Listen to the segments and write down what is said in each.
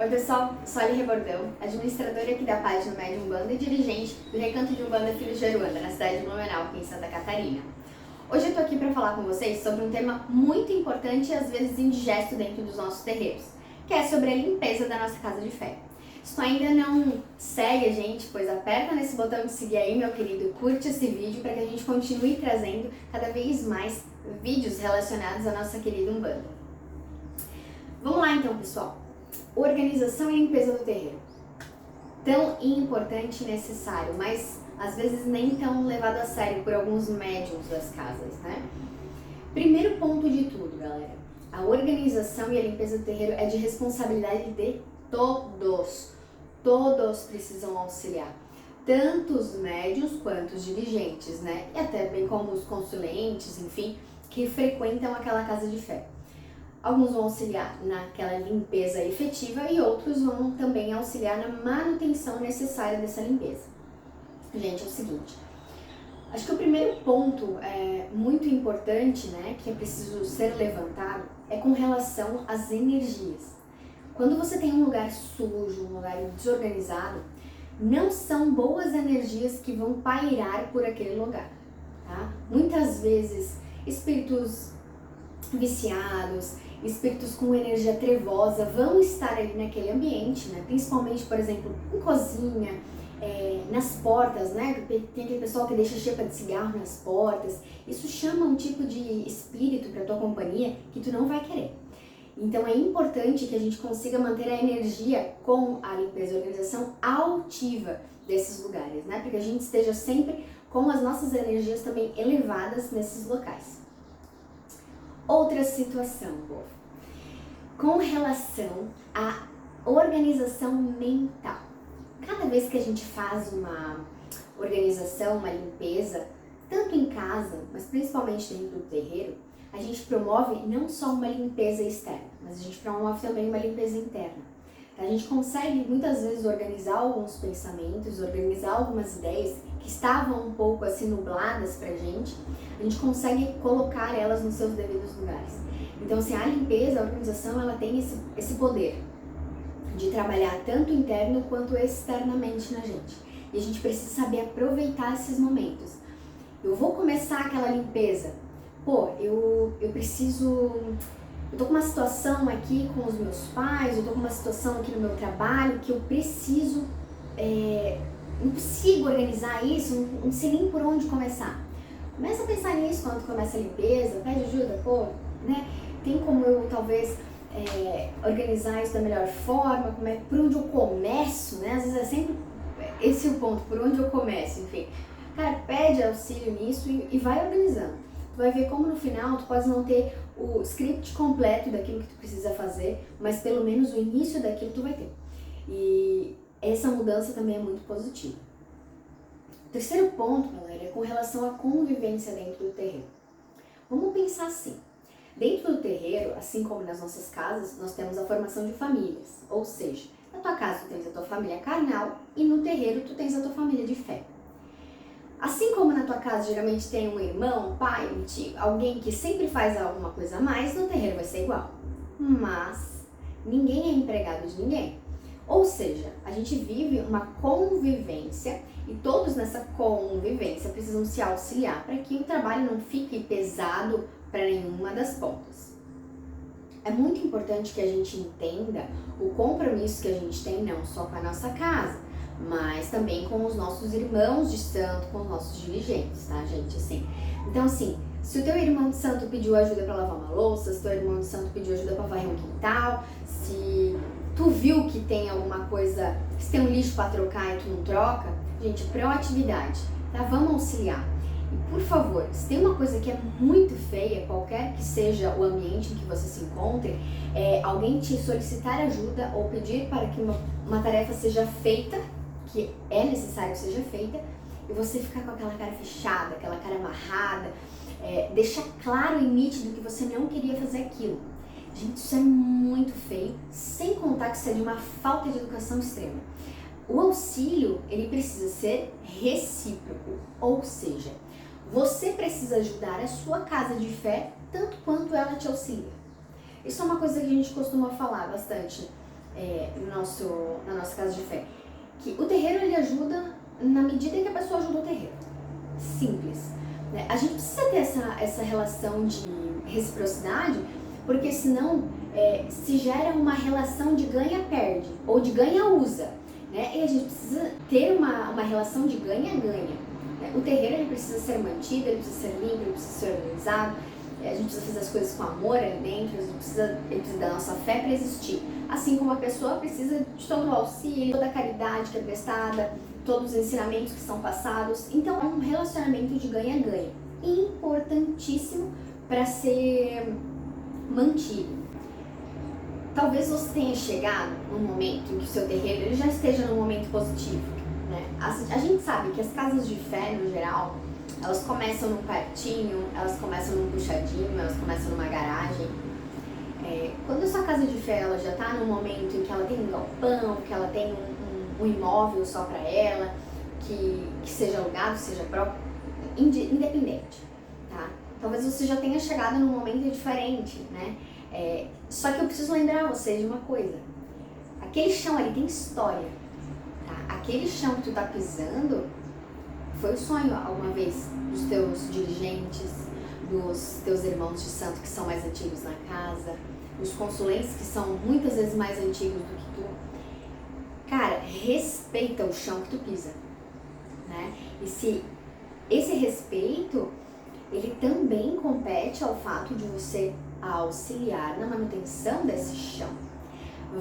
Oi pessoal, sou Ali Rebordão, administradora aqui da página Média Umbanda e dirigente do Recanto de Umbanda Filhos de Aruanda, na cidade de Blumenau, aqui em Santa Catarina. Hoje eu tô aqui para falar com vocês sobre um tema muito importante e às vezes indigesto dentro dos nossos terreiros, que é sobre a limpeza da nossa casa de fé. Se tu ainda não segue a gente, pois aperta nesse botão de seguir aí, meu querido, e curte esse vídeo para que a gente continue trazendo cada vez mais vídeos relacionados à nossa querida Umbanda. Vamos lá então, pessoal. Organização e limpeza do terreiro. Tão importante e necessário, mas às vezes nem tão levado a sério por alguns médiuns das casas, né? Primeiro ponto de tudo, galera. A organização e a limpeza do terreiro é de responsabilidade de todos. Todos precisam auxiliar. Tanto os médiuns quanto os dirigentes, né? E até bem como os consulentes, enfim, que frequentam aquela casa de fé. Alguns vão auxiliar naquela limpeza efetiva e outros vão também auxiliar na manutenção necessária dessa limpeza. Gente, é o seguinte, acho que o primeiro ponto muito importante, né, que é preciso ser levantado, é com relação às energias. Quando você tem um lugar sujo, um lugar desorganizado, não são boas energias que vão pairar por aquele lugar, tá? Muitas vezes, espíritos viciados, espíritos com energia trevosa vão estar ali naquele ambiente, né? Principalmente, por exemplo, em cozinha, nas portas, né? Tem aquele pessoal que deixa xepa de cigarro nas portas. Isso chama um tipo de espírito para tua companhia que tu não vai querer. Então é importante que a gente consiga manter a energia com a limpeza e organização altiva desses lugares, né? Para que a gente esteja sempre com as nossas energias também elevadas nesses locais. Outra situação, povo, com relação à organização mental. Cada vez que a gente faz uma organização, uma limpeza, tanto em casa, mas principalmente dentro do terreiro, a gente promove não só uma limpeza externa, mas a gente promove também uma limpeza interna. A gente consegue muitas vezes organizar alguns pensamentos, organizar algumas ideias que estavam um pouco assim nubladas pra gente, a gente consegue colocar elas nos seus devidos lugares. Então assim, a limpeza, a organização, ela tem esse poder de trabalhar tanto interno quanto externamente na gente. E a gente precisa saber aproveitar esses momentos. Eu vou começar aquela limpeza, eu tô com uma situação aqui com os meus pais, eu tô com uma situação aqui no meu trabalho que eu preciso, não consigo organizar isso, não sei nem por onde começar. Começa a pensar nisso quando começa a limpeza, pede ajuda, né? Tem como eu talvez organizar isso da melhor forma, por onde eu começo, né? Às vezes é sempre esse o ponto, por onde eu começo, enfim. Cara, pede auxílio nisso e vai organizando. Tu vai ver como no final tu pode não ter o script completo daquilo que tu precisa fazer, mas pelo menos o início daquilo tu vai ter. E essa mudança também é muito positiva. O terceiro ponto, galera, é com relação à convivência dentro do terreiro. Vamos pensar assim. Dentro do terreiro, assim como nas nossas casas, nós temos a formação de famílias. Ou seja, na tua casa tu tens a tua família carnal e no terreiro tu tens a tua família de fé. Assim como na tua casa geralmente tem um irmão, um pai, um tio, alguém que sempre faz alguma coisa a mais, no terreiro vai ser igual. Mas ninguém é empregado de ninguém. Ou seja, a gente vive uma convivência e todos nessa convivência precisam se auxiliar para que o trabalho não fique pesado para nenhuma das pontas. É muito importante que a gente entenda o compromisso que a gente tem não só com a nossa casa, mas também com os nossos irmãos de santo, com os nossos dirigentes, tá, gente? Assim, então, assim, se o teu irmão de santo pediu ajuda para lavar uma louça, se o teu irmão de santo pediu ajuda para varrer um quintal, se tu viu que tem alguma coisa, se tem um lixo para trocar e tu não troca, gente, proatividade, tá? Vamos auxiliar. E, por favor, se tem uma coisa que é muito feia, qualquer que seja o ambiente em que você se encontre, alguém te solicitar ajuda ou pedir para que uma tarefa seja feita, que é necessário que seja feita, e você ficar com aquela cara fechada, aquela cara amarrada, deixar claro e nítido que você não queria fazer aquilo. Gente, isso é muito feio, sem contar que isso é de uma falta de educação extrema. O auxílio, ele precisa ser recíproco, ou seja, você precisa ajudar a sua casa de fé tanto quanto ela te auxilia. Isso é uma coisa que a gente costuma falar bastante na nossa casa de fé, que o terreiro ele ajuda na medida em que a pessoa ajuda o terreiro. Simples. Né? A gente precisa ter essa relação de reciprocidade, porque senão se gera uma relação de ganha-perde ou de ganha-usa. Né? E a gente precisa ter uma relação de ganha-ganha. Né? O terreiro ele precisa ser mantido, ele precisa ser limpo, ele precisa ser organizado. A gente precisa fazer as coisas com amor ali dentro, ele precisa da nossa fé para existir. Assim como a pessoa precisa de todo o auxílio, toda a caridade que é prestada, todos os ensinamentos que são passados. Então é um relacionamento de ganha-ganha, importantíssimo para ser mantido. Talvez você tenha chegado num momento em que o seu terreiro ele já esteja num momento positivo. Né? A gente sabe que as casas de fé, no geral, elas começam num quartinho, elas começam num puxadinho, elas começam numa garagem. Quando a sua casa de fé ela já está num momento em que ela tem um galpão, que ela tem um imóvel só para ela, que seja alugado, seja próprio, independente, tá? Talvez você já tenha chegado num momento diferente, né? Só que eu preciso lembrar vocês de uma coisa. Aquele chão ali tem história, tá? Aquele chão que tu tá pisando foi o sonho alguma vez dos teus dirigentes, dos teus irmãos de santo que são mais antigos na casa, dos consulentes que são muitas vezes mais antigos do que tu. Cara, respeita o chão que tu pisa, né? E se esse respeito, ele também compete ao fato de você auxiliar na manutenção desse chão.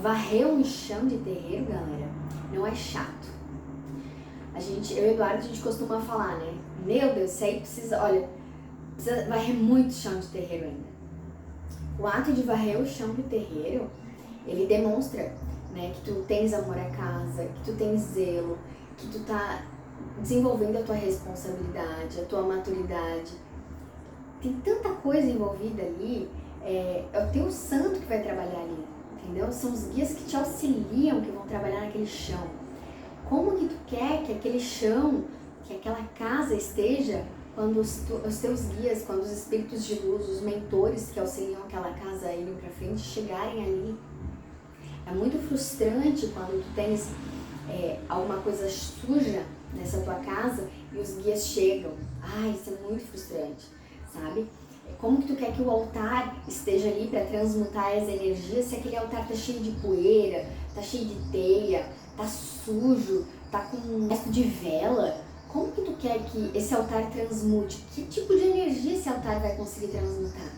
Varrer um chão de terreiro, galera, não é chato. Eu e o Eduardo, a gente costuma falar, né? Meu Deus, isso aí precisa varrer muito chão de terreiro ainda. O ato de varrer o chão do terreiro, ele demonstra, né, que tu tens amor à casa, que tu tens zelo, que tu tá desenvolvendo a tua responsabilidade, a tua maturidade. Tem tanta coisa envolvida ali, é o teu santo que vai trabalhar ali, entendeu? São os guias que te auxiliam, que vão trabalhar naquele chão. Como que tu quer que aquele chão, que aquela casa esteja quando os teus guias, quando os espíritos de luz, os mentores que auxiliam aquela casa a irem pra frente, chegarem ali? É muito frustrante quando tu tens alguma coisa suja nessa tua casa e os guias chegam. Isso é muito frustrante, sabe? Como que tu quer que o altar esteja ali para transmutar as energias se aquele altar tá cheio de poeira, tá cheio de teia, tá sujo, tá com um resto de vela? Como que tu quer que esse altar transmute? Que tipo de energia esse altar vai conseguir transmutar?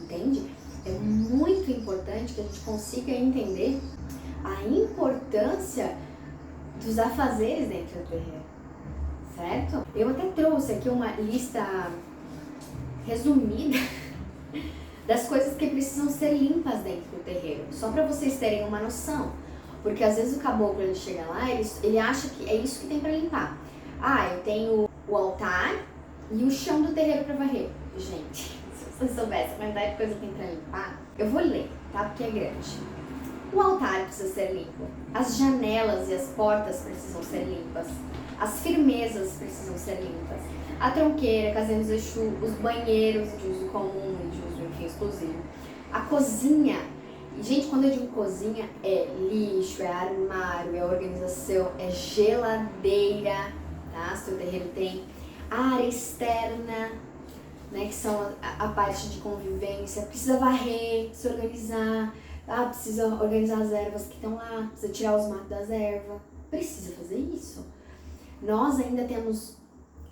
Entende? É muito importante que a gente consiga entender a importância dos afazeres dentro do terreiro, certo? Eu até trouxe aqui uma lista resumida das coisas que precisam ser limpas dentro do terreiro, só para vocês terem uma noção, porque às vezes o caboclo ele chega lá, ele acha que é isso que tem para limpar. Eu tenho o altar e o chão do terreiro para varrer. Gente, se você soubesse a quantidade de coisa que tem para limpar, eu vou ler, tá? Porque é grande. O altar precisa ser limpo, as janelas e as portas precisam ser limpas, as firmezas precisam ser limpas, a tronqueira, a casinha dos Exu, os banheiros de uso comum e de uso, enfim, exclusivo, a cozinha. E, gente, quando eu digo cozinha, é lixo, é armário, é organização, é geladeira, tá? Se o terreiro tem a área externa, né, que são a parte de convivência, precisa varrer, se organizar, precisa organizar as ervas que estão lá, precisa tirar os matos das ervas, precisa fazer isso. Nós ainda temos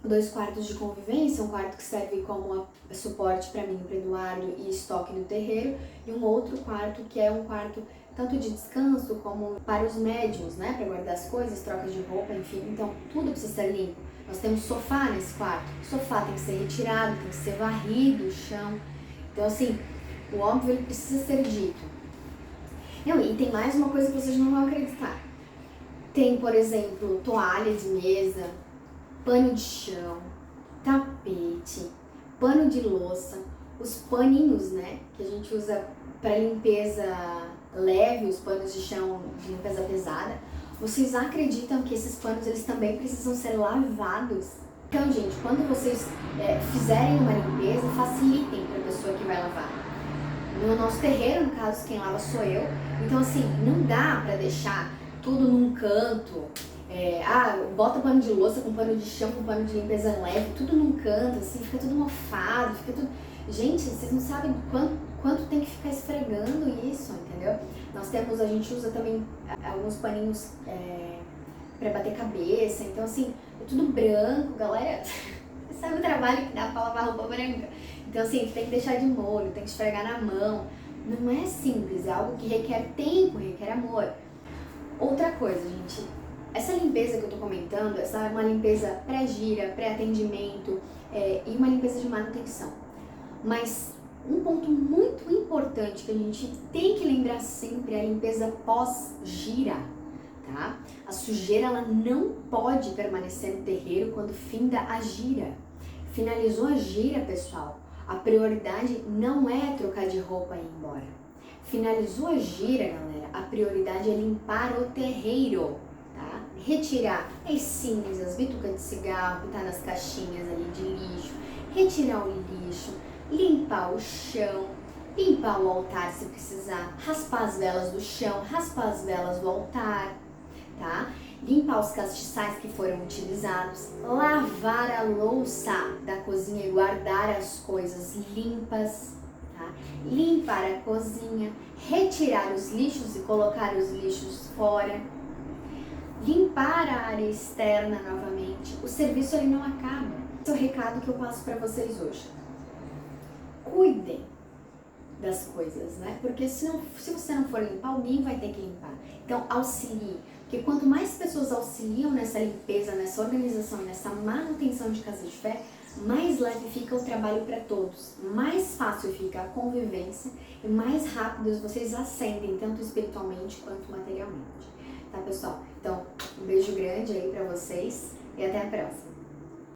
2 quartos de convivência, um quarto que serve como suporte para mim, para Eduardo e estoque do terreiro, e um outro quarto que é um quarto tanto de descanso como para os médiuns, né, para guardar as coisas, troca de roupa, enfim, então tudo precisa ser limpo. Nós temos sofá nesse quarto, o sofá tem que ser retirado, tem que ser varrido o chão, então assim, o óbvio ele precisa ser dito. Não, e tem mais uma coisa que vocês não vão acreditar. Tem, por exemplo, toalha de mesa, pano de chão, tapete, pano de louça, os paninhos, né, que a gente usa para limpeza leve, os panos de chão de limpeza pesada. Vocês acreditam que esses panos eles também precisam ser lavados? Então, gente, quando vocês fizerem uma limpeza, facilitem para a pessoa que vai lavar. No nosso terreiro, no caso, quem lava sou eu. Então, assim, não dá pra deixar tudo num canto. Bota pano de louça com pano de chão, com pano de limpeza leve, tudo num canto, assim, fica tudo mofado, fica tudo... Gente, vocês não sabem quanto tem que ficar esfregando isso, entendeu? A gente usa também alguns paninhos pra bater cabeça, então assim, é tudo branco, galera. Sabe o trabalho que dá pra lavar roupa branca? Então assim, tem que deixar de molho, tem que esfregar na mão. Não é simples, é algo que requer tempo, requer amor. Outra coisa, gente, essa limpeza que eu tô comentando, essa é uma limpeza pré-gira, pré-atendimento e uma limpeza de manutenção. Mas um ponto muito importante que a gente tem que lembrar sempre é a limpeza pós-gira, tá? A sujeira ela não pode permanecer no terreiro quando finda a gira. Finalizou a gira, pessoal, a prioridade não é trocar de roupa e ir embora. Finalizou a gira, galera, a prioridade é limpar o terreiro, tá? Retirar as cinzas, bituca de cigarro que tá nas caixinhas ali de lixo, retirar o lixo, limpar o chão, limpar o altar se precisar, raspar as velas do chão, raspar as velas do altar, tá? Limpar os castiçais que foram utilizados, lavar a louça da cozinha e guardar as coisas limpas, tá? Limpar a cozinha, retirar os lixos e colocar os lixos fora, limpar a área externa novamente. O serviço ele não acaba. Esse é o recado que eu passo para vocês hoje. Cuidem das coisas, né? Porque se você não for limpar, alguém vai ter que limpar. Então, auxilie. Porque quanto mais pessoas auxiliam nessa limpeza, nessa organização, nessa manutenção de casa de fé, mais leve fica o trabalho para todos, mais fácil fica a convivência e mais rápido vocês ascendem, tanto espiritualmente quanto materialmente. Tá, pessoal? Então, um beijo grande aí para vocês e até a próxima.